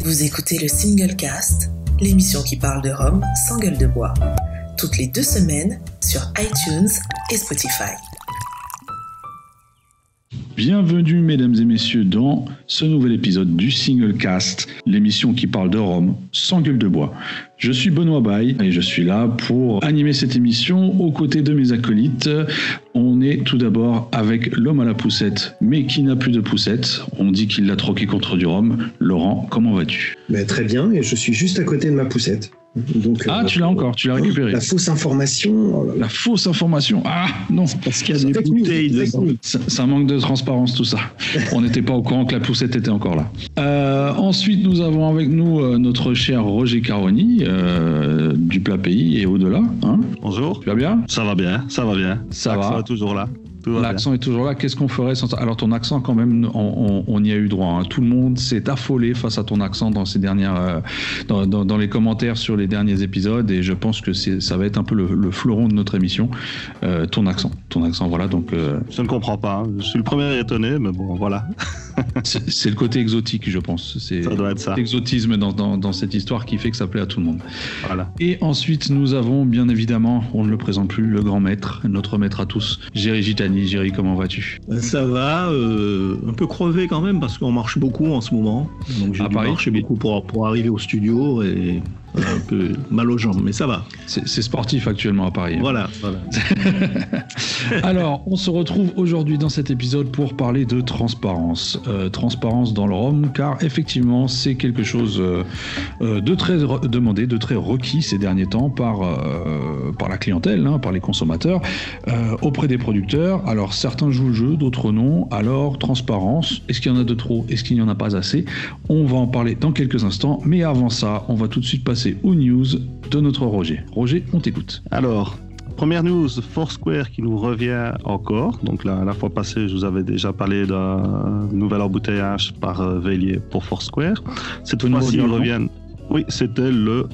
Vous écoutez le Single Cast, l'émission qui parle de rhum sans gueule de bois. Toutes les 2 semaines sur iTunes et Spotify. Bienvenue mesdames et messieurs dans ce nouvel épisode du Single Cast, l'émission qui parle de rhum sans gueule de bois. Je suis Benoît Baye et je suis là pour animer cette émission aux côtés de mes acolytes. On est tout d'abord avec l'homme à la poussette, mais qui n'a plus de poussette. On dit qu'il l'a troqué contre du rhum. Laurent, comment vas-tu ? Très bien, et je suis juste à côté de ma poussette. Donc, tu l'as encore, tu l'as récupéré. La fausse information. Oh là là. La fausse information. Ah non, parce qu'il y a des bouteilles dedans. Ça manque de transparence tout ça. On n'était pas au courant que la poussette était encore là. Ensuite, nous avons avec nous notre cher Roger Caroni du Plat Pays et au-delà. Hein. Bonjour. Tu vas bien ? Ça va bien, ça va bien. Ça L'accent va. est toujours là. L'accent est toujours là. Qu'est-ce qu'on ferait sans ça ? Alors ton accent quand même, on y a eu droit. Hein. Tout le monde s'est affolé face à ton accent dans ces dernières, dans les commentaires sur les derniers épisodes, et je pense que ça va être un peu le fleuron de notre émission. Ton accent, voilà. Donc. Je ne comprends pas. Hein. Je suis le premier étonné, mais bon, voilà. c'est le côté exotique, je pense. Ça doit être ça. L'exotisme dans cette histoire qui fait que ça plaît à tout le monde. Voilà. Et ensuite, nous avons bien évidemment, on ne le présente plus, le grand maître, notre maître à tous, Géry Gitani. Géry, comment vas-tu ? Ça va, un peu crevé quand même parce qu'on marche beaucoup en ce moment. Donc j'ai dû marcher beaucoup pour arriver au studio et un peu mal aux jambes, mais ça va. C'est sportif actuellement à Paris. Voilà. Alors, on se retrouve aujourd'hui dans cet épisode pour parler de transparence. Transparence dans le rhum, car effectivement, c'est quelque chose de très demandé, de très requis ces derniers temps par la clientèle, par les consommateurs, auprès des producteurs. Alors, certains jouent le jeu, d'autres non. Alors, transparence, est-ce qu'il y en a de trop ? Est-ce qu'il n'y en a pas assez ? On va en parler dans quelques instants, mais avant ça, on va tout de suite passer aux news de notre Roger. Roger, on t'écoute. Alors, première news, Foursquare qui nous revient encore. Donc la fois passée, je vous avais déjà parlé d'un nouvel embouteillage par Vélier pour Foursquare. Cette fois-ci, ils reviennent. Oui, c'était le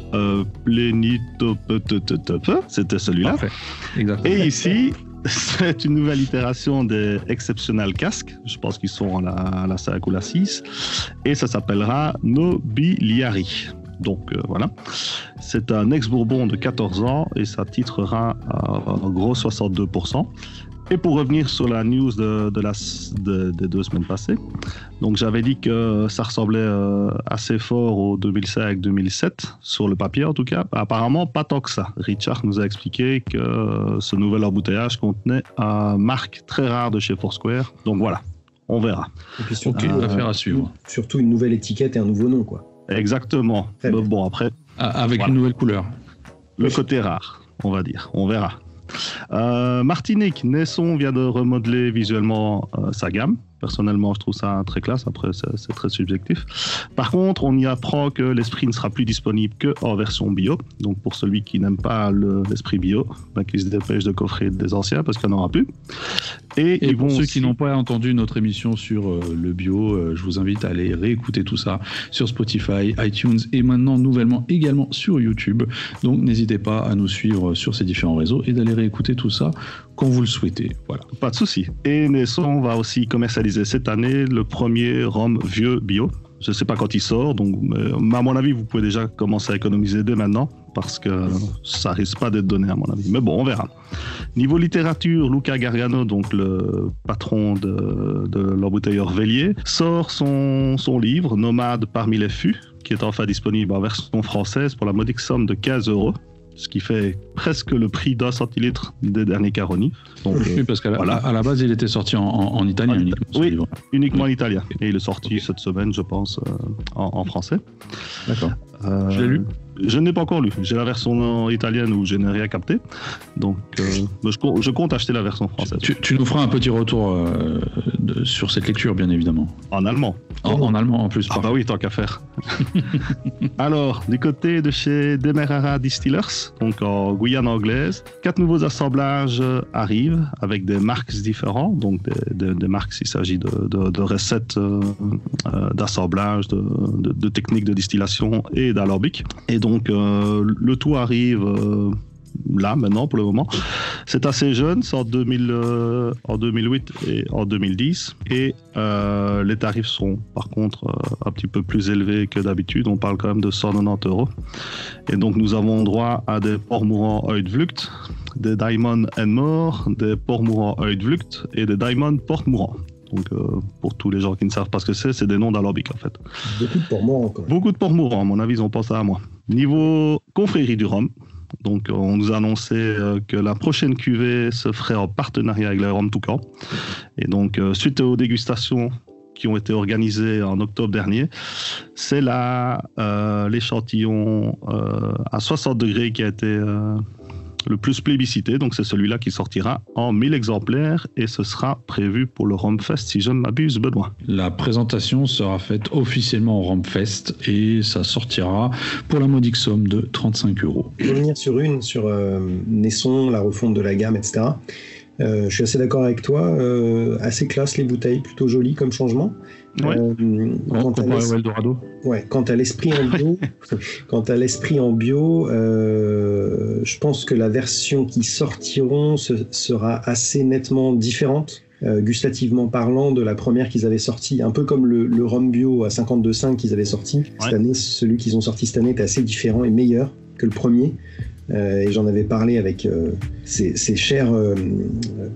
Plénitopetepep. C'était celui-là. Parfait. Exactement. Et ici, c'est une nouvelle itération des Exceptional Casques. Je pense qu'ils sont à la 5 ou la 6. Et ça s'appellera Nobiliari. Donc voilà, c'est un ex-bourbon de 14 ans et ça titrera en gros 62%. Et pour revenir sur la news des 2 semaines passées, donc j'avais dit que ça ressemblait assez fort au 2005-2007, sur le papier en tout cas. Apparemment pas tant que ça. Richard nous a expliqué que ce nouvel embouteillage contenait une marque très rare de chez Foursquare. Donc voilà, on verra. Et puis surtout, affaire à suivre. Surtout une nouvelle étiquette et un nouveau nom, quoi. Exactement. Mais bon, après... Avec une nouvelle couleur. Le côté rare, on va dire. On verra. Martinique, Naisson vient de remodeler visuellement sa gamme. Personnellement, je trouve ça très classe. Après, c'est très subjectif. Par contre, on y apprend que l'esprit ne sera plus disponible qu'en version bio. Donc, pour celui qui n'aime pas l'esprit bio, qui se dépêche de coffrer des anciens parce qu'il n'y en aura plus. Et pour ceux qui n'ont pas entendu notre émission sur le bio, je vous invite à aller réécouter tout ça sur Spotify, iTunes et maintenant nouvellement également sur YouTube. Donc, n'hésitez pas à nous suivre sur ces différents réseaux et d'aller réécouter tout ça quand vous le souhaitez. Voilà. Pas de souci. Et Naisson va aussi commercialiser cette année le premier rhum vieux bio. Je ne sais pas quand il sort, donc à mon avis, vous pouvez déjà commencer à économiser dès maintenant, parce que ça risque pas d'être donné à mon avis. Mais bon, on verra. Niveau littérature, Luca Gargano, donc le patron de l'embouteilleur Vélier, sort son livre Nomade parmi les fûts, qui est enfin disponible en version française pour la modique somme de 15 €. Ce qui fait presque le prix d'un centilitre des derniers Caroni. Donc, oui, parce qu'à la base, il était sorti en italien uniquement. Oui, uniquement en italien. Et il est sorti cette semaine, je pense, en français. D'accord. Je l'ai lu. Je n'ai pas encore lu. J'ai la version italienne où je n'ai rien capté. Donc, je compte acheter la version française. Tu nous feras un petit retour sur cette lecture, bien évidemment. En allemand. En allemand, en plus. Ah bah oui, tant qu'à faire. Alors, du côté de chez Demerara Distillers, donc en Guyane anglaise, 4 nouveaux assemblages arrivent avec des marques différents. Donc, des marques, il s'agit de recettes d'assemblage, de techniques de distillation et d'alambic. Et donc, le tout arrive là, maintenant, pour le moment. C'est assez jeune, c'est en 2008 et en 2010. Et les tarifs sont, par contre, un petit peu plus élevés que d'habitude. On parle quand même de 190 €. Et donc, nous avons droit à des ports mourants Uitvlucht, des Diamond and More, des ports mourants Uitvlucht et des Diamond ports mourants. Donc, pour tous les gens qui ne savent pas ce que c'est des noms d'alambic en fait. Beaucoup de ports mourants, quand même. Beaucoup de ports mourants, à mon avis, ils ont pensé à moi. Niveau confrérie du rhum, donc on nous a annoncé que la prochaine cuvée se ferait en partenariat avec le Rhum Toucan. Et donc, suite aux dégustations qui ont été organisées en octobre dernier, c'est là l'échantillon à 60 degrés qui a été le plus plébiscité, donc c'est celui-là qui sortira en 1000 exemplaires et ce sera prévu pour le Romfest, si je ne m'abuse, Benoît. La présentation sera faite officiellement au Romfest et ça sortira pour la modique somme de 35 €. Je vais revenir sur Naisson, la refonte de la gamme, etc. Je suis assez d'accord avec toi, assez classe les bouteilles, plutôt jolies comme changement. Ouais. Quant à l'esprit en bio, je pense que la version qui sortiront sera assez nettement différente, gustativement parlant, de la première qu'ils avaient sortie. Un peu comme le rhum bio à 52,5 qu'ils avaient sorti. Cette année, celui qu'ils ont sorti cette année est assez différent et meilleur que le premier. Et j'en avais parlé avec ces chers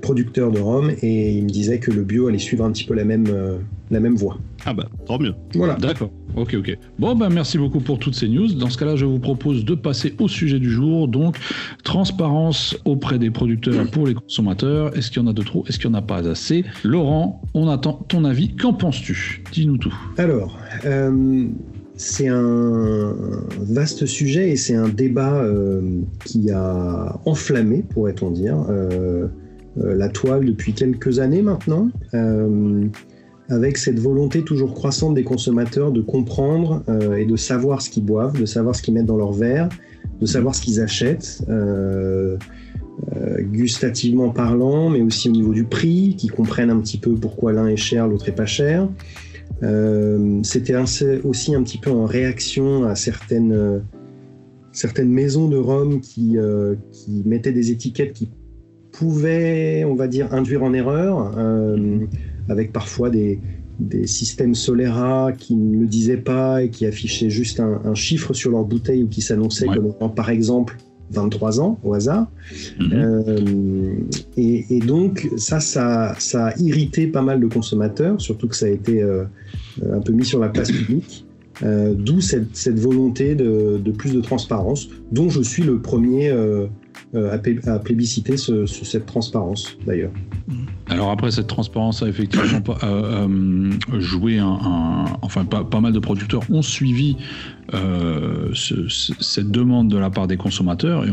producteurs de rhum et ils me disaient que le bio allait suivre un petit peu la même voie. Ah bah, tant mieux. Voilà. D'accord. Ok. Bon, merci beaucoup pour toutes ces news. Dans ce cas-là, je vous propose de passer au sujet du jour. Donc, transparence auprès des producteurs pour les consommateurs. Est-ce qu'il y en a de trop? Est-ce qu'il n'y en a pas assez? Laurent, on attend ton avis. Qu'en penses-tu? Dis-nous tout. Alors, c'est un vaste sujet et c'est un débat qui a enflammé, pourrait-on dire, la toile depuis quelques années maintenant, avec cette volonté toujours croissante des consommateurs de comprendre et de savoir ce qu'ils boivent, de savoir ce qu'ils mettent dans leur verre, de savoir ce qu'ils achètent, gustativement parlant, mais aussi au niveau du prix, qu'ils comprennent un petit peu pourquoi l'un est cher, l'autre est pas cher. C'était aussi un petit peu en réaction à certaines maisons de rhum qui mettaient des étiquettes qui pouvaient, on va dire, induire en erreur, avec parfois des systèmes Solera qui ne le disaient pas et qui affichaient juste un chiffre sur leur bouteille ou qui s'annonçaient comme par exemple 23 ans au hasard. Et donc ça a irrité pas mal de consommateurs, surtout que ça a été un peu mis sur la place publique, d'où cette volonté de plus de transparence, dont je suis le premier à plébisciter cette transparence d'ailleurs. Alors après, cette transparence a effectivement joué pas mal de producteurs ont suivi cette demande de la part des consommateurs et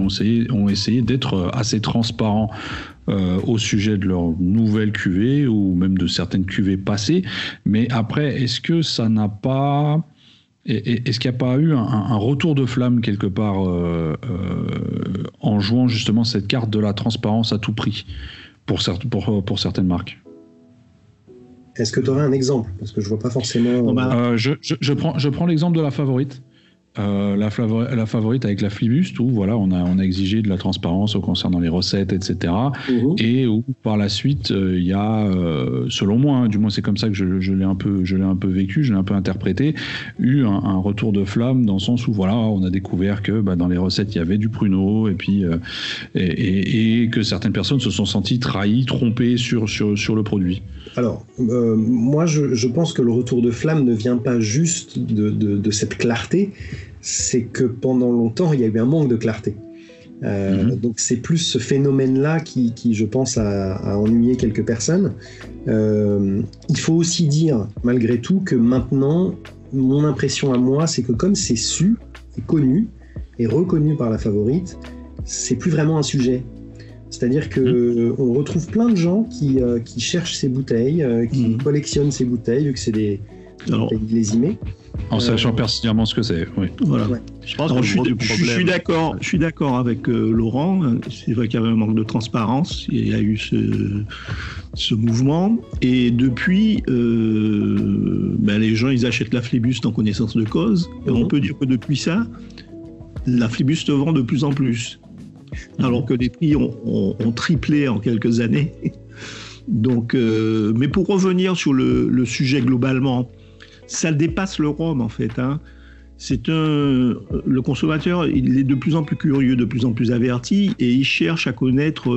ont essayé d'être assez transparents au sujet de leur nouvelle cuvée ou même de certaines cuvées passées. Mais après, est-ce que ça n'a pas... Est-ce qu'il n'y a pas eu un retour de flamme quelque part en jouant justement cette carte de la transparence à tout prix pour certaines marques? Est-ce que tu aurais un exemple? Parce que je vois pas forcément... Je prends l'exemple de la Favorite. La Favorite avec la Flibuste, où voilà, on a exigé de la transparence concernant les recettes, etc. Et où par la suite il y a, selon moi, du moins c'est comme ça que je l'ai un peu vécu, je l'ai un peu interprété, eu un retour de flamme dans le sens où voilà, on a découvert que dans les recettes il y avait du pruneau et puis et que certaines personnes se sont senties trahies, trompées sur le produit. Alors moi je pense que le retour de flamme ne vient pas juste de cette clarté. C'est que pendant longtemps, il y a eu un manque de clarté. Donc c'est plus ce phénomène-là qui je pense, a ennuyé quelques personnes. Il faut aussi dire, malgré tout, que maintenant, mon impression à moi, c'est que comme c'est su, et connu, et reconnu par la Favorite, c'est plus vraiment un sujet. C'est-à-dire qu'on retrouve plein de gens qui cherchent ces bouteilles, qui collectionnent ces bouteilles, vu que c'est des bouteilles millésimées. En sachant pertinemment ce que c'est, oui. Voilà. Ouais. Je suis d'accord avec Laurent. C'est vrai qu'il y avait un manque de transparence. Il y a eu ce mouvement. Et depuis, les gens, ils achètent la Flibuste en connaissance de cause. Et on peut dire que depuis ça, la Flibuste vend de plus en plus. alors que les prix ont triplé en quelques années. Donc, mais pour revenir sur le sujet globalement, ça dépasse le rhum en fait. Hein. Le consommateur, il est de plus en plus curieux, de plus en plus averti, et il cherche à connaître,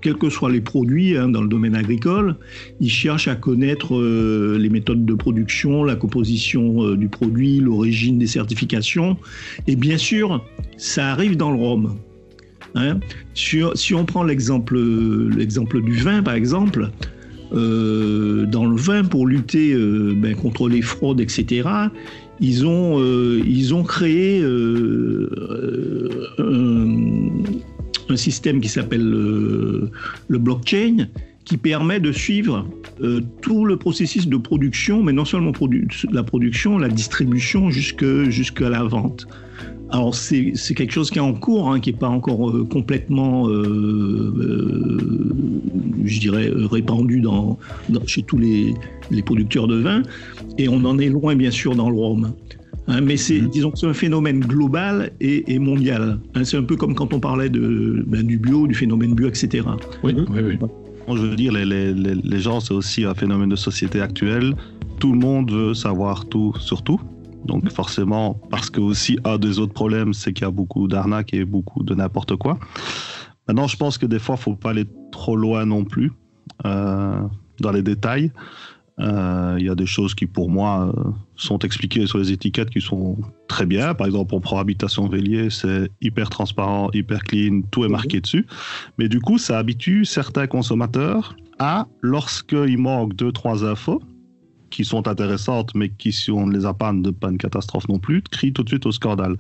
quels que soient les produits dans le domaine agricole, il cherche à connaître les méthodes de production, la composition du produit, l'origine des certifications, et bien sûr, ça arrive dans le rhum. Hein. Si on prend l'exemple du vin, par exemple, dans le vin, pour lutter contre les fraudes, etc., ils ont créé un système qui s'appelle le blockchain, qui permet de suivre tout le processus de production, mais non seulement la production, la distribution jusqu'à la vente. Alors c'est quelque chose qui est en cours, hein, qui n'est pas encore complètement, je dirais, répandu chez tous les producteurs de vin, et on en est loin bien sûr dans le rhum. Hein, mais disons que c'est un phénomène global et mondial. Hein, c'est un peu comme quand on parlait du bio, du phénomène bio, etc. Oui. Je veux dire, les gens, c'est aussi un phénomène de société actuelle. Tout le monde veut savoir tout sur tout. Donc forcément, parce que aussi un des autres problèmes, c'est qu'il y a beaucoup d'arnaques et beaucoup de n'importe quoi. Maintenant, je pense que des fois, il ne faut pas aller trop loin non plus dans les détails. Il y a des choses qui, pour moi, sont expliquées sur les étiquettes qui sont très bien. Par exemple, on prend Habitation Vélier, c'est hyper transparent, hyper clean, tout est marqué dessus. Mais du coup, ça habitue certains consommateurs à, lorsqu'il manque 2-3 infos, qui sont intéressantes, mais qui, si on ne les a pas, ne pas une catastrophe non plus, crient tout de suite au scandale.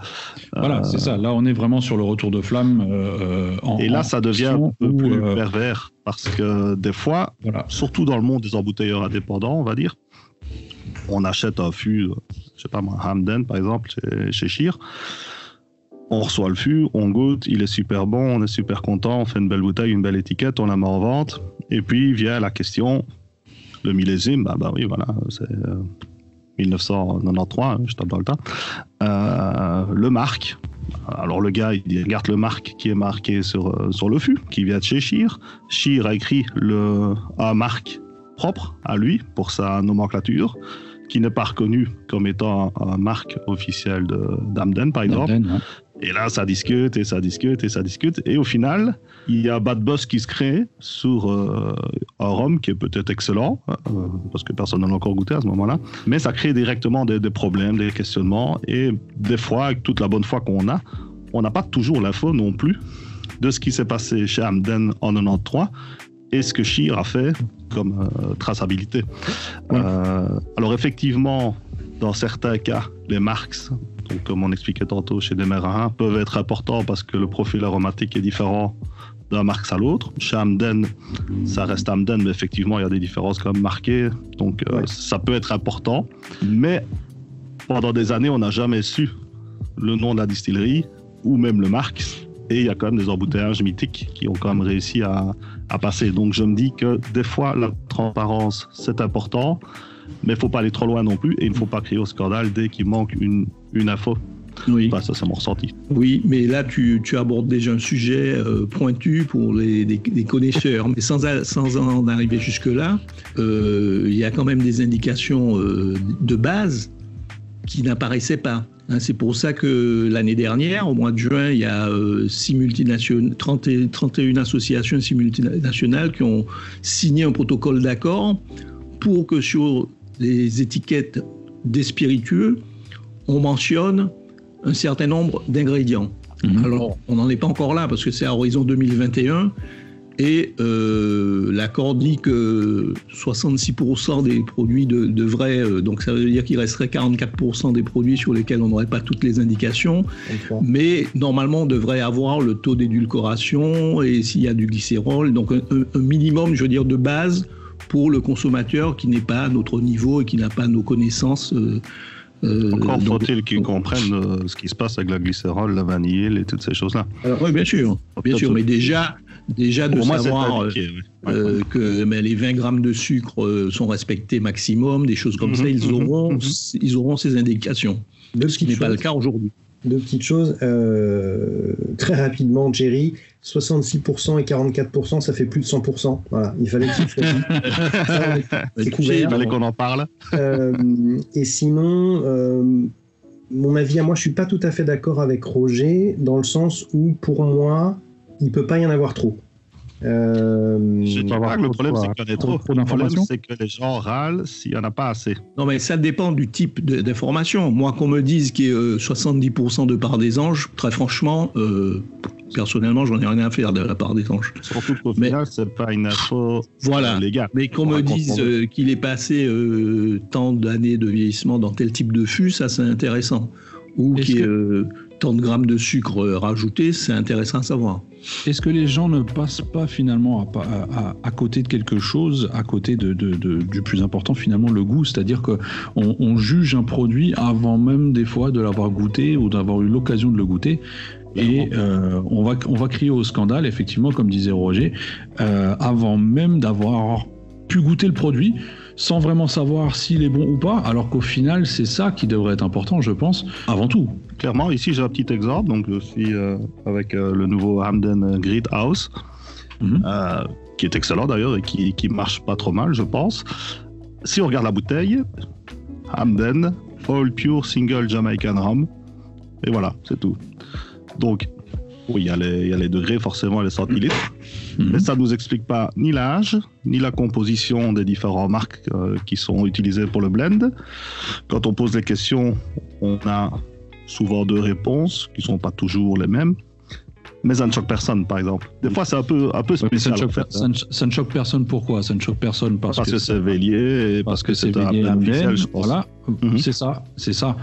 Voilà, c'est ça. Là, on est vraiment sur le retour de flamme. Et là, ça devient un peu plus pervers, parce que des fois, surtout dans le monde des embouteilleurs indépendants, on va dire, on achète un fût, je sais pas moi, Hamden, par exemple, chez Scheer. On reçoit le fût, on goûte, il est super bon, on est super content, on fait une belle bouteille, une belle étiquette, on la met en vente. Et puis vient la question... Le millésime, bah oui, voilà, c'est 1993, je tape dans le tas. Le marque. Alors le gars, il regarde le marque qui est marqué sur le fût, qui vient de chez Scheer. Scheer a écrit un marque propre à lui pour sa nomenclature, qui n'est pas reconnu comme étant un marque officielle d'Hamden, par exemple. Hamden, ouais. Et là, ça discute, et ça discute, et ça discute. Et au final, il y a un bad buzz qui se crée sur un rhum qui est peut-être excellent, parce que personne n'en a encore goûté à ce moment-là. Mais ça crée directement des problèmes, des questionnements. Et des fois, avec toute la bonne foi qu'on a, on n'a pas toujours l'info non plus de ce qui s'est passé chez Hamden en 93 et ce que Scheer a fait comme traçabilité. Ouais. Alors effectivement, dans certains cas, les marques, donc comme on expliquait tantôt chez Demerara, peuvent être importants parce que le profil aromatique est différent d'un marque à l'autre. Chez Hamden, ça reste Hamden, mais effectivement, il y a des différences quand même marquées. Donc ça peut être important. Mais pendant des années, on n'a jamais su le nom de la distillerie ou même le marque. Et il y a quand même des embouteillages mythiques qui ont quand même réussi à passer. Donc je me dis que des fois, la transparence, c'est important, mais il ne faut pas aller trop loin non plus. Et il ne faut pas crier au scandale dès qu'il manque une info. Oui. Enfin, ça, c'est mon ressenti. Oui, mais là, tu abordes déjà un sujet pointu pour les connaisseurs. Mais sans en arriver jusque-là, il y a quand même des indications de base qui n'apparaissaient pas. C'est pour ça que l'année dernière, au mois de juin, il y a 31 associations 6 multinationales qui ont signé un protocole d'accord pour que sur les étiquettes des spiritueux, on mentionne un certain nombre d'ingrédients. Alors, on n'en est pas encore là parce que c'est à horizon 2021 et l'accord dit que 66% des produits devraient, donc ça veut dire qu'il resterait 44% des produits sur lesquels on n'aurait pas toutes les indications, mais normalement on devrait avoir le taux d'édulcoration et s'il y a du glycérol, donc un minimum, je veux dire, de base pour le consommateur qui n'est pas à notre niveau et qui n'a pas nos connaissances. Encore faut-il qu'ils comprennent ce qui se passe avec la glycérol, la vanille et toutes ces choses-là. Alors, oui, bien sûr, mais déjà de savoir que les 20 grammes de sucre sont respectés maximum, des choses comme ça, ils auront ces indications, ce qui n'est pas le cas aujourd'hui. Deux petites choses. Très rapidement, Jerry, 66% et 44%, ça fait plus de 100%. Voilà, il fallait que tu le fasses. C'est couvert. Il fallait qu'on en parle. Et sinon, mon avis à moi, je suis pas tout à fait d'accord avec Roger, dans le sens où, pour moi, il peut pas y en avoir trop. Je dis pas que le problème c'est qu'il y en a trop. Le problème c'est que les gens râlent s'il n'y en a pas assez. Non mais ça dépend du type d'information. Moi qu'on me dise qu'il y a 70% de part des anges, très franchement, personnellement j'en ai rien à faire de la part des anges. Surtout qu'au final c'est pas une info légale. Mais qu'on me dise qu'il est passé tant d'années de vieillissement dans tel type de fût, ça c'est intéressant. Ou qu'il y ait tant de grammes de sucre rajoutés, c'est intéressant à savoir. Est-ce que les gens ne passent pas finalement à côté de quelque chose, à côté du plus important finalement, le goût, c'est-à-dire qu'on juge un produit avant même des fois de l'avoir goûté ou d'avoir eu l'occasion de le goûter. Et on va crier au scandale, effectivement, comme disait Roger, avant même d'avoir pu goûter le produit, sans vraiment savoir s'il est bon ou pas, alors qu'au final, c'est ça qui devrait être important, je pense, avant tout. Clairement, ici, j'ai un petit exemple. Donc, je suis avec le nouveau Hamden Grid House, qui est excellent d'ailleurs et qui marche pas trop mal, je pense. Si on regarde la bouteille, Hamden, All Pure Single Jamaican Rum, et voilà, c'est tout. Donc, oui, il y a les degrés, forcément, les centilitres. Mais ça ne nous explique pas ni l'âge, ni la composition des différentes marques qui sont utilisées pour le blend. Quand on pose les questions, on a souvent deux réponses qui ne sont pas toujours les mêmes. Mais ça ne choque personne, par exemple. Des fois, c'est un peu spécial. Ça ne choque personne pourquoi ? Ça ne choque personne parce que c'est Vélier et parce que c'est Vélier officiel, je pense. Voilà, c'est ça.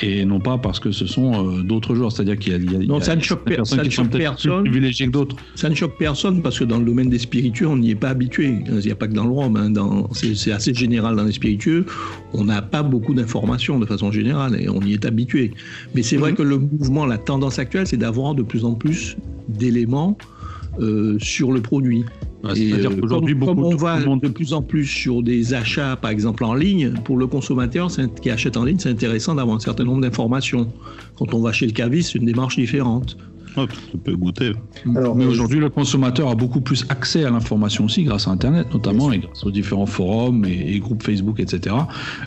Et non pas parce que ce sont d'autres joueurs, c'est-à-dire qu'il y a non, ça ne choque personne. Plus privilégiés que d'autres. Ça ne choque personne parce que dans le domaine des spiritueux, on n'y est pas habitué. Il n'y a pas que dans le rhum, c'est assez général dans les spiritueux. On n'a pas beaucoup d'informations de façon générale et on y est habitué. Mais c'est vrai que le mouvement, la tendance actuelle, c'est d'avoir de plus en plus sur le produit. C'est-à-dire qu'aujourd'hui, comme on va de plus en plus sur des achats, par exemple en ligne, pour le consommateur qui achète en ligne, c'est intéressant d'avoir un certain nombre d'informations. Quand on va chez le caviste, c'est une démarche différente. Tu peux goûter. Alors, mais aujourd'hui, le consommateur a beaucoup plus accès à l'information aussi grâce à Internet, notamment, et grâce aux différents forums et groupes Facebook, etc.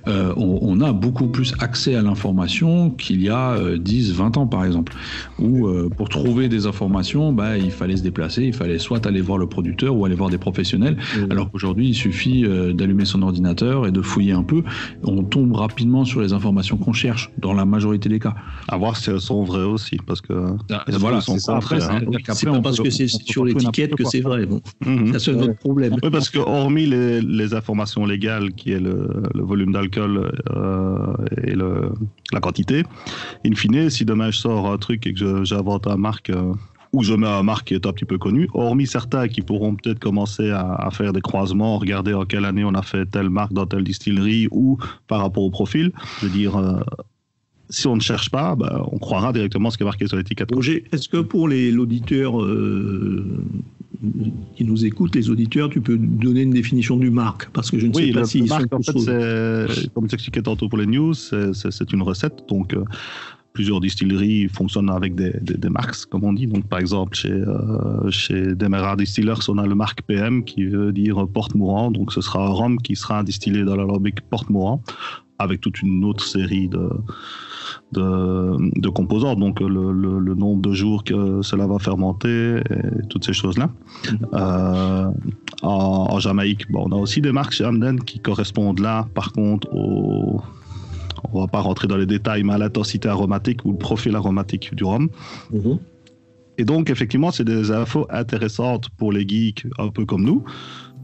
On a beaucoup plus accès à l'information qu'il y a 10, 20 ans, par exemple. Où, pour trouver des informations, il fallait se déplacer, il fallait soit aller voir le producteur ou aller voir des professionnels, alors qu'aujourd'hui, il suffit d'allumer son ordinateur et de fouiller un peu. On tombe rapidement sur les informations qu'on cherche, dans la majorité des cas. À voir si elles sont vraies aussi, parce que... Voilà, c'est ça. Après, c'est pas parce que c'est sur l'étiquette que c'est vrai. Bon. Ça, c'est notre problème. Oui, parce que hormis les informations légales, qui est le volume d'alcool et la quantité, in fine, si demain je sors un truc et que j'invente un marque ou je mets un marque qui est un petit peu connu, hormis certains qui pourront peut-être commencer à faire des croisements, regarder en quelle année on a fait telle marque dans telle distillerie ou par rapport au profil, je veux dire... si on ne cherche pas, on croira directement ce qui est marqué sur l'étiquette. Roger, est-ce que pour l'auditeur qui nous écoute, les auditeurs, tu peux donner une définition du marque ? Parce que je ne sais pas si... marque, en fait, comme j'expliquais tantôt pour les news, c'est une recette. Donc, plusieurs distilleries fonctionnent avec des marques, comme on dit. Donc, par exemple, chez Demerara Distillers, on a le marque PM qui veut dire porte-mourant. Donc, ce sera un rhum qui sera distillé dans l'alambic porte-mourant, avec toute une autre série de composants, donc le nombre de jours que cela va fermenter et toutes ces choses-là. En Jamaïque, on a aussi des marques chez Hamden qui correspondent là, par contre, on va pas rentrer dans les détails, mais à l'intensité aromatique ou le profil aromatique du rhum. Et donc, effectivement, c'est des infos intéressantes pour les geeks un peu comme nous,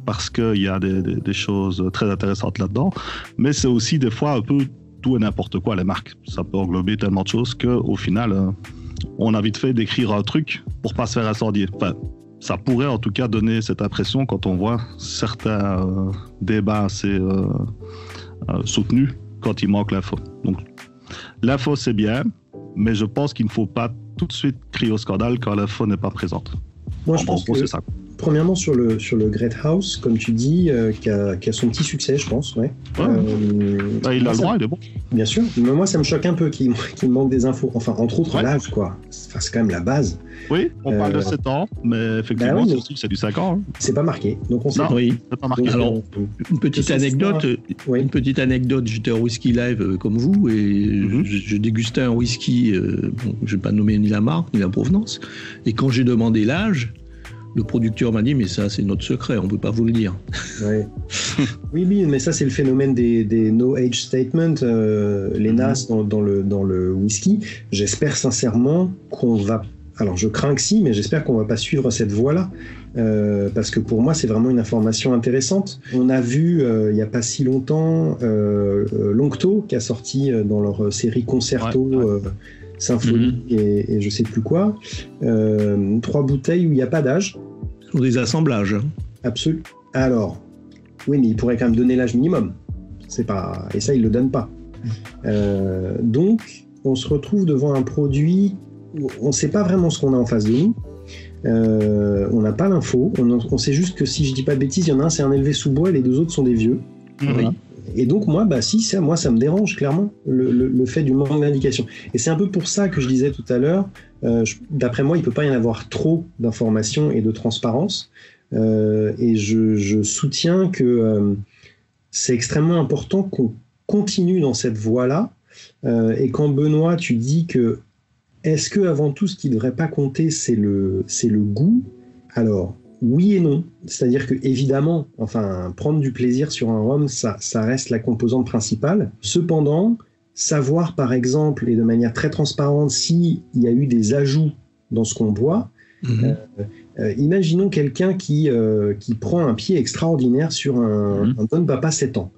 parce qu'il y a des choses très intéressantes là-dedans, mais c'est aussi des fois un peu tout et n'importe quoi, les marques. Ça peut englober tellement de choses qu'au final, on a vite fait d'écrire un truc pour pas se faire incendier. Enfin, ça pourrait en tout cas donner cette impression quand on voit certains débats assez soutenus quand il manque l'info. Donc, l'info c'est bien, mais je pense qu'il ne faut pas tout de suite crier au scandale quand l'info n'est pas présente. Moi, je pense que c'est ça. premièrement sur le Great House, comme tu dis, qui a son petit succès, je pense. Ouais. Il a le droit, il est bon. Bien sûr, mais moi ça me choque un peu qu'il me manque des infos. Enfin, entre autres, l'âge, quoi. Enfin, c'est quand même la base. Oui, on parle de 7 ans, mais effectivement, c'est du 5 ans. Hein. C'est pas marqué, donc on sait. Oui, c'est pas marqué. Alors, une petite anecdote, j'étais au Whisky Live comme vous, et je dégustais un whisky, je ne vais pas nommer ni la marque, ni la provenance, et quand j'ai demandé l'âge, le producteur m'a dit, mais ça, c'est notre secret, on ne peut pas vous le dire. Ouais. Oui, mais ça, c'est le phénomène des no age statements, les NAS dans le whisky. J'espère sincèrement qu'on va... Alors, je crains que si, mais j'espère qu'on ne va pas suivre cette voie-là, parce que pour moi, c'est vraiment une information intéressante. On a vu, il n'y a pas si longtemps, Longto, qui a sorti dans leur série Concerto... Symphonie et je sais plus quoi, 3 bouteilles où il n'y a pas d'âge. Ce sont des assemblages. Absolument. Alors, oui, mais il pourrait quand même donner l'âge minimum. C'est pas... Et ça, il ne le donne pas. Donc, on se retrouve devant un produit où on ne sait pas vraiment ce qu'on a en face de nous. On n'a pas l'info. On sait juste que, si je ne dis pas de bêtises, il y en a un, c'est un élevé sous bois et les 2 autres sont des vieux. Voilà. Et donc moi, ça me dérange clairement, le fait du manque d'indication. Et c'est un peu pour ça que je disais tout à l'heure, d'après moi, il ne peut pas y en avoir trop d'informations et de transparence. Et je soutiens que c'est extrêmement important qu'on continue dans cette voie-là. Et quand Benoît, tu dis que est-ce que avant tout, ce qui ne devrait pas compter, c'est le goût? Alors, oui et non. C'est-à-dire que, évidemment, prendre du plaisir sur un rhum, ça reste la composante principale. Cependant, savoir, par exemple, et de manière très transparente, s'il y a eu des ajouts dans ce qu'on boit. Imaginons quelqu'un qui prend un pied extraordinaire sur un Don Papa 7 ans.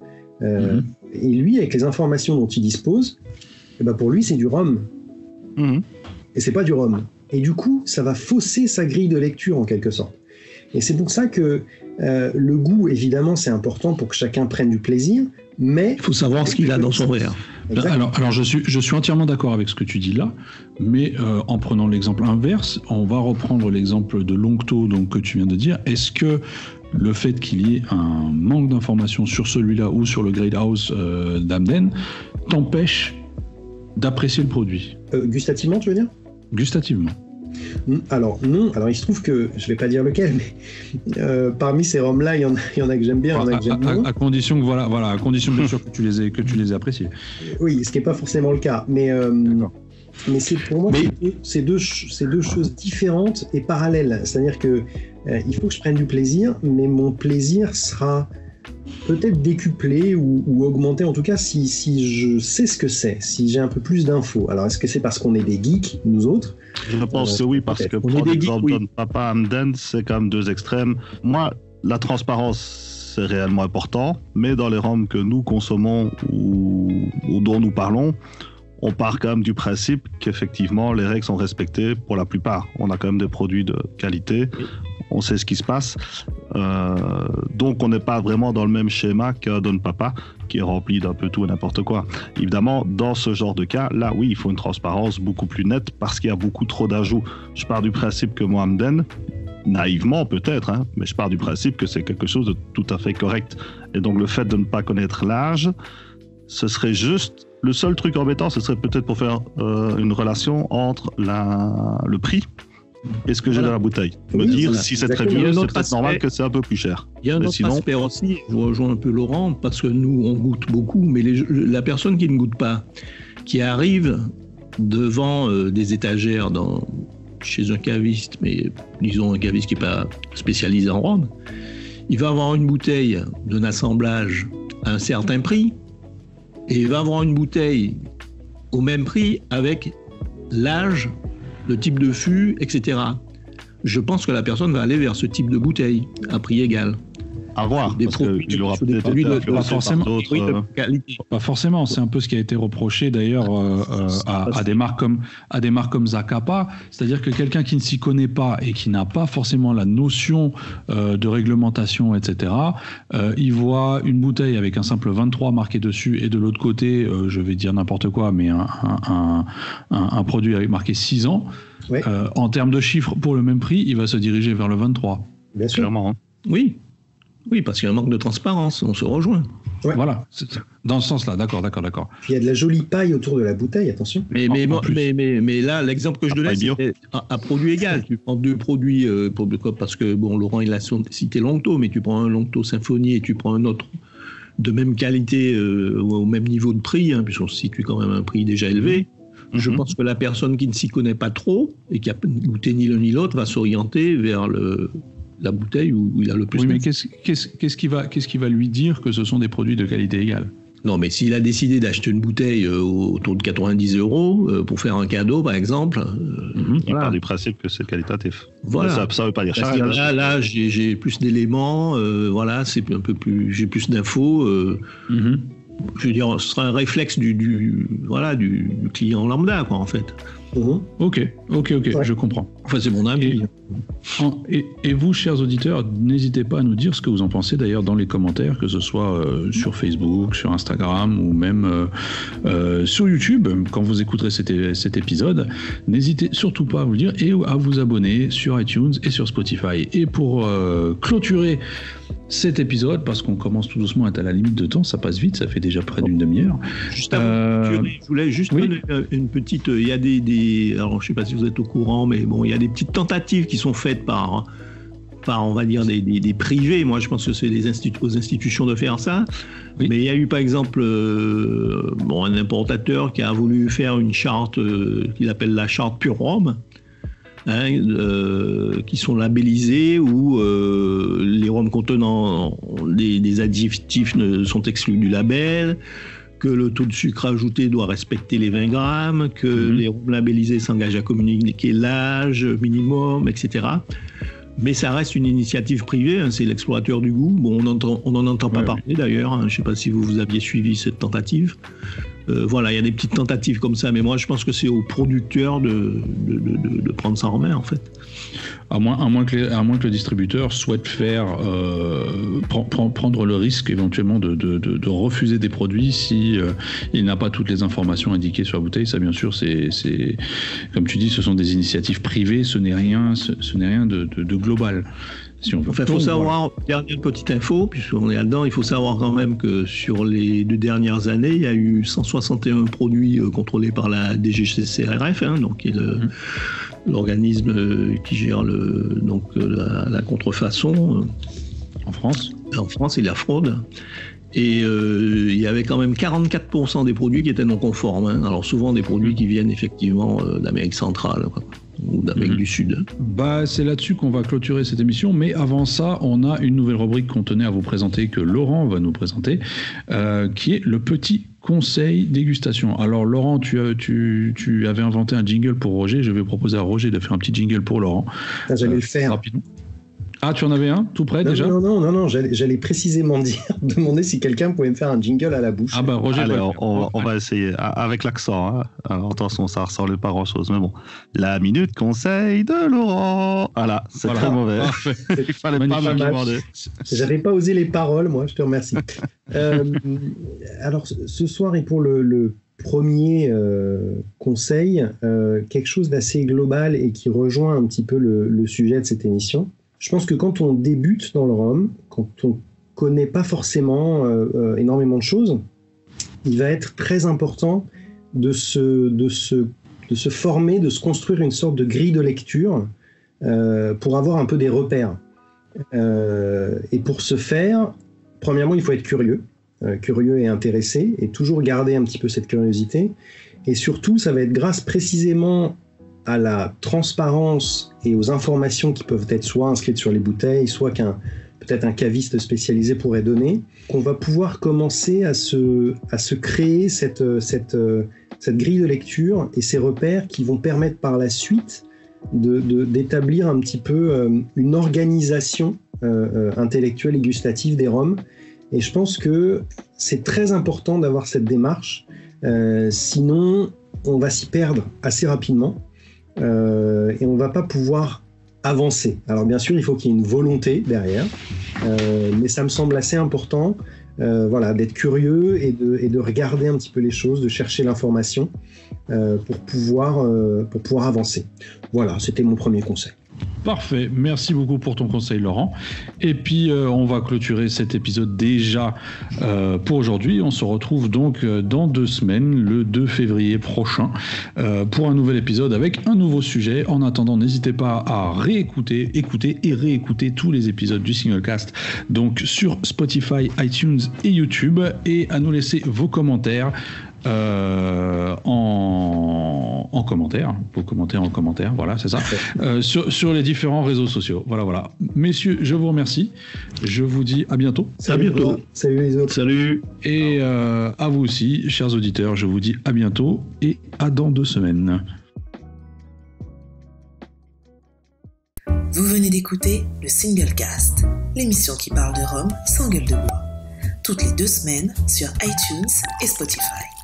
Et lui, avec les informations dont il dispose, pour lui, c'est du rhum. Et c'est pas du rhum. Et du coup, ça va fausser sa grille de lecture, en quelque sorte. Et c'est pour ça que le goût, évidemment, c'est important pour que chacun prenne du plaisir, mais... Il faut savoir ce qu'il a dans son verre. Alors je suis entièrement d'accord avec ce que tu dis là, mais en prenant l'exemple inverse, on va reprendre l'exemple de Longto que tu viens de dire. Est-ce que le fait qu'il y ait un manque d'informations sur celui-là ou sur le Great House d'Hamden t'empêche d'apprécier le produit? Gustativement, tu veux dire? Gustativement. Alors non, alors il se trouve que, je vais pas dire lequel, mais parmi ces rhums-là, il y en a que j'aime bien, il y en a que j'aime moins. À condition que à condition bien sûr que tu les aies appréciés. Oui, ce qui n'est pas forcément le cas, mais c'est pour moi c'est deux choses différentes et parallèles. C'est-à-dire que il faut que je prenne du plaisir, mais mon plaisir sera peut-être décuplé ou augmenté, en tout cas si je sais ce que c'est, si j'ai un peu plus d'infos. Alors est-ce que c'est parce qu'on est des geeks, nous autres? Je pense que oui, parce que pour exemple, Don Papa Hamden, c'est quand même 2 extrêmes. Moi, la transparence, c'est réellement important, mais dans les rhums que nous consommons ou dont nous parlons, on part quand même du principe qu'effectivement, les règles sont respectées pour la plupart. On a quand même des produits de qualité, on sait ce qui se passe. Donc, on n'est pas vraiment dans le même schéma qu'un Don Papa, qui est rempli d'un peu tout et n'importe quoi. Évidemment, dans ce genre de cas, là, oui, il faut une transparence beaucoup plus nette parce qu'il y a beaucoup trop d'ajouts. Je pars du principe que moi, Hamden, naïvement peut-être, mais je pars du principe que c'est quelque chose de tout à fait correct. Et donc, le fait de ne pas connaître l'âge, ce serait juste... Le seul truc embêtant, ce serait peut-être pour faire une relation entre le prix et ce que j'ai dans la bouteille. Si c'est très vieux, c'est peut-être normal que c'est un peu plus cher. Il y a un autre aspect aussi, je rejoins un peu Laurent, parce que nous, on goûte beaucoup, mais la personne qui ne goûte pas, qui arrive devant des étagères chez un caviste, mais disons un caviste qui n'est pas spécialisé en rhum, il va avoir une bouteille d'un assemblage à un certain prix, et il va avoir une bouteille au même prix avec l'âge, le type de fût, etc. Je pense que la personne va aller vers ce type de bouteille à prix égal. À voir, parce qu'il aura peut-être été influencé par d'autres... Pas forcément, c'est un peu ce qui a été reproché d'ailleurs à des marques comme Zacapa, c'est-à-dire que quelqu'un qui ne s'y connaît pas et qui n'a pas forcément la notion de réglementation, etc., il voit une bouteille avec un simple 23 marqué dessus et de l'autre côté, je vais dire n'importe quoi, mais un produit avec marqué 6 ans, en termes de chiffres pour le même prix, il va se diriger vers le 23. Bien sûr. Clairement. Oui, parce qu'il y a un manque de transparence, on se rejoint. Ouais. Voilà, dans ce sens-là, d'accord. Puis il y a de la jolie paille autour de la bouteille, attention. Mais là, l'exemple que je donnais, c'est à produit égal. Tu prends 2 produits, parce que Laurent, il a cité Longto, mais tu prends un Longto Symphonie et tu prends un autre de même qualité au même niveau de prix, puisqu'on se situe quand même à un prix déjà élevé. Je pense que la personne qui ne s'y connaît pas trop et qui a goûté ni l'un ni l'autre va s'orienter vers la bouteille où il a le plus. Oui, mais qu'est-ce qui va lui dire que ce sont des produits de qualité égale? Non, mais s'il a décidé d'acheter une bouteille autour de 90 € pour faire un cadeau, par exemple... Il part du principe que c'est qualitatif. Voilà. Ça veut pas dire cher. Là, j'ai plus d'éléments, c'est un peu plus... J'ai plus d'infos. Je veux dire, ce sera un réflexe du client lambda, quoi, en fait. Ok, ouais. Je comprends. Enfin, c'est mon avis. Et vous, chers auditeurs, n'hésitez pas à nous dire ce que vous en pensez d'ailleurs dans les commentaires, que ce soit sur Facebook, sur Instagram ou même sur YouTube, quand vous écouterez cet épisode. N'hésitez surtout pas à vous le dire et à vous abonner sur iTunes et sur Spotify. Et pour clôturer cet épisode, parce qu'on commence tout doucement à être à la limite de temps, ça passe vite, ça fait déjà près d'une demi-heure. Juste avant, je voulais juste donner une petite... Il y a alors, je ne sais pas si vous êtes au courant, mais bon, il y a des petites tentatives qui sont faites par on va dire, des privés. Moi, je pense que c'est aux institutions de faire ça. Oui. Mais il y a eu, par exemple, un importateur qui a voulu faire une charte qu'il appelle la charte Pure Rhum, qui sont labellisés où les rhums contenant des additifs sont exclus du label, que le taux de sucre ajouté doit respecter les 20 grammes, que les rhums labellisés s'engagent à communiquer l'âge minimum, etc. Mais ça reste une initiative privée, c'est l'explorateur du goût. Bon, on n'en entend pas parler d'ailleurs, je ne sais pas si vous aviez suivi cette tentative. Voilà, il y a des petites tentatives comme ça, mais moi je pense que c'est aux producteurs de prendre ça en main, en fait. À moins que le distributeur souhaite prendre le risque éventuellement de refuser des produits si il n'a pas toutes les informations indiquées sur la bouteille. Ça, bien sûr, c'est comme tu dis, ce sont des initiatives privées, ce n'est rien de global. Si on veut. Enfin, il faut savoir, dernière petite info, puisqu'on est là-dedans, il faut savoir quand même que sur les 2 dernières années, il y a eu 161 produits contrôlés par la DGCCRF, donc qui est l'organisme qui gère la contrefaçon en France. En France, et la fraude. Et il y avait quand même 44% des produits qui étaient non conformes. Alors souvent des produits qui viennent effectivement d'Amérique centrale ou d'Amérique du Sud. C'est là-dessus qu'on va clôturer cette émission. Mais avant ça, on a une nouvelle rubrique qu'on tenait à vous présenter, que Laurent va nous présenter, qui est le petit conseil dégustation. Alors Laurent, tu avais inventé un jingle pour Roger. Je vais proposer à Roger de faire un petit jingle pour Laurent. J'allais le faire rapidement. Ah, tu en avais un tout prêt déjà? Non, j'allais précisément demander si quelqu'un pouvait me faire un jingle à la bouche. Ah bah Roger, alors, on va essayer avec l'accent. Alors attention, ça ressemble pas à grand chose, mais bon. La minute conseil de Laurent. Voilà, c'est très mauvais. Il fallait pas me demander. J'avais pas osé les paroles, moi, je te remercie. Alors ce soir est pour le premier conseil, quelque chose d'assez global et qui rejoint un petit peu le sujet de cette émission. Je pense que quand on débute dans le rhum, quand on connaît pas forcément énormément de choses, il va être très important de se former, de se construire une sorte de grille de lecture pour avoir un peu des repères. Et pour ce faire, premièrement, il faut être curieux et intéressé, et toujours garder un petit peu cette curiosité. Et surtout, ça va être grâce précisément à la transparence et aux informations qui peuvent être soit inscrites sur les bouteilles, soit peut-être un caviste spécialisé pourrait donner, qu'on va pouvoir commencer à se créer cette grille de lecture et ces repères qui vont permettre par la suite d'établir un petit peu une organisation intellectuelle et gustative des rhums. Et je pense que c'est très important d'avoir cette démarche, sinon on va s'y perdre assez rapidement. Et on ne va pas pouvoir avancer. Alors bien sûr, il faut qu'il y ait une volonté derrière, mais ça me semble assez important d'être curieux et de regarder un petit peu les choses, de chercher l'information pour pouvoir avancer. Voilà, c'était mon premier conseil. Parfait, merci beaucoup pour ton conseil Laurent. Et puis on va clôturer cet épisode déjà pour aujourd'hui. On se retrouve donc dans 2 semaines, le 2 février prochain, pour un nouvel épisode avec un nouveau sujet. En attendant, n'hésitez pas à écouter et réécouter tous les épisodes du Singlecast, donc sur Spotify, iTunes et YouTube, et à nous laisser vos commentaires en commentaire, vos commentaires en commentaire, voilà, c'est ça, sur les différents réseaux sociaux. Voilà. Messieurs, je vous remercie. Je vous dis à bientôt. À bientôt. Salut les autres. Salut. Et à vous aussi, chers auditeurs, je vous dis à bientôt et à dans 2 semaines. Vous venez d'écouter le Singlecast, l'émission qui parle de Rome sans gueule de bois. Toutes les 2 semaines sur iTunes et Spotify.